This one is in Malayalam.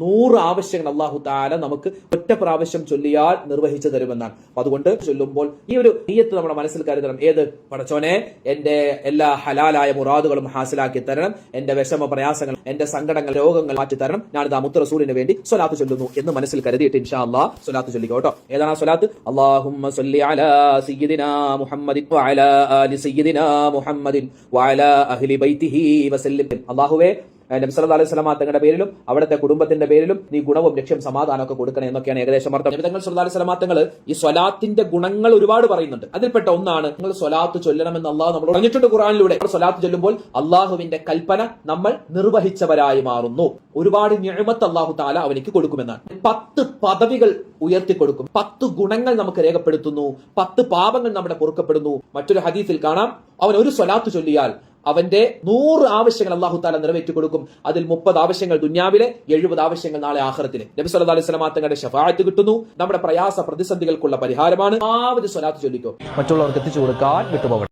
100 ആവശ്യങ്ങൾ അല്ലാഹു തആല നമുക്ക് ഒറ്റ പ്രാവശ്യം ചൊല്ലിയാൽ നിർവഹിച്ചു തരുമെന്നാണ്. അതുകൊണ്ട് ചൊല്ലുമ്പോൾ ഈ ഒരു നിയ്യത്ത് നമ്മുടെ മനസ്സിൽ കരുതണം. ഏത്? പടച്ചോനെ, എന്റെ എല്ലാ ഹലാലായ മുറാദുകളും ഹാസിലാക്കി തരണം, എന്റെ വിഷമ പ്രയാസങ്ങൾ, എന്റെ സങ്കടങ്ങൾ, രോഗങ്ങൾ മാറ്റി തരണം, ഞാനിതാ മുത്ത് റസൂലിന് വേണ്ടി സ്വലാത്ത് ചൊല്ലുന്നു എന്ന് മനസ്സിൽ കരുതിയിട്ട് ഇൻഷാ അല്ലാഹ് സ്വലാത്ത് ചൊല്ലിക്കോ കേട്ടോ. ഏതാണ് ആ സ്വലാത്ത്? അല്ലാഹുമ്മ സ്വല്ലി അലാ സയ്യിദിനാ മുഹമ്മദിൻ വഅലാ ആലി സയ്യിദിനാ മുഹമ്മദിൻ വഅലാ അഹ്ലി ബൈതിഹി വസല്ലം. അല്ലാഹുവേ, നബി സല്ലല്ലാഹു അലൈഹി വസല്ലം തങ്ങളുടെ പേരിലും അവിടുത്തെ കുടുംബത്തിന്റെ പേരിലും നീ ഗുണവും ലക്ഷ്യം സമാധാനമൊക്കെ കൊടുക്കണം എന്നൊക്കെയാണ് ഏകദേശം അർത്ഥം. നബി തങ്ങൾ സല്ലല്ലാഹു അലൈഹി വസല്ലം തങ്ങൾ ഈ സ്വലാത്തിന്റെ ഗുണങ്ങൾ ഒരുപാട് പറയുന്നുണ്ട്. അതിൽപ്പെട്ട ഒന്നാണ് നിങ്ങൾ സ്വലാത്ത് ചൊല്ലണമെന്ന് അള്ളാഹു നമ്മളോട് പറഞ്ഞിട്ടുണ്ട് ഖുർആനിലൂടെ. സ്വലാത്ത് ചൊല്ലുമ്പോൾ അള്ളാഹുവിന്റെ കൽപ്പന നമ്മൾ നിർവഹിച്ചവരായി മാറുന്നു. ഒരുപാട് നിഅമത്ത് അള്ളാഹു തആല അവനിക്ക് കൊടുക്കുമെന്നാണ്. 10 പദവികൾ ഉയർത്തിക്കൊടുക്കും, 10 ഗുണങ്ങൾ നമുക്ക് രേഖപ്പെടുത്തുന്നു, 10 പാപങ്ങൾ നമ്മുടെ പൊറുക്കപ്പെടുന്നു. മറ്റൊരു ഹദീസിൽ കാണാം, അവൻ ഒരു സ്വലാത്ത് ചൊല്ലിയാൽ അവന്റെ 100 ആവശ്യങ്ങൾ അല്ലാഹു തആല നിറവേറ്റി കൊടുക്കും. അതിൽ 30 ആവശ്യങ്ങൾ ദുനിയാവിലെ, 70 ആവശ്യങ്ങൾ നാളെ ആഖിറത്തിലെ. നബി സല്ലല്ലാഹു അലൈഹി വസല്ലം തങ്ങളുടെ ശഫാഅത്ത് കിട്ടുന്നു. നമ്മുടെ പ്രയാസ പ്രതിസന്ധികൾക്കുള്ള പരിഹാരമാണ്. സ്വലാത്ത് ചൊല്ലിക്കോ, മറ്റുള്ളവർക്ക് എത്തിച്ചു കൊടുക്കാൻ വിട്ടുപോകണം.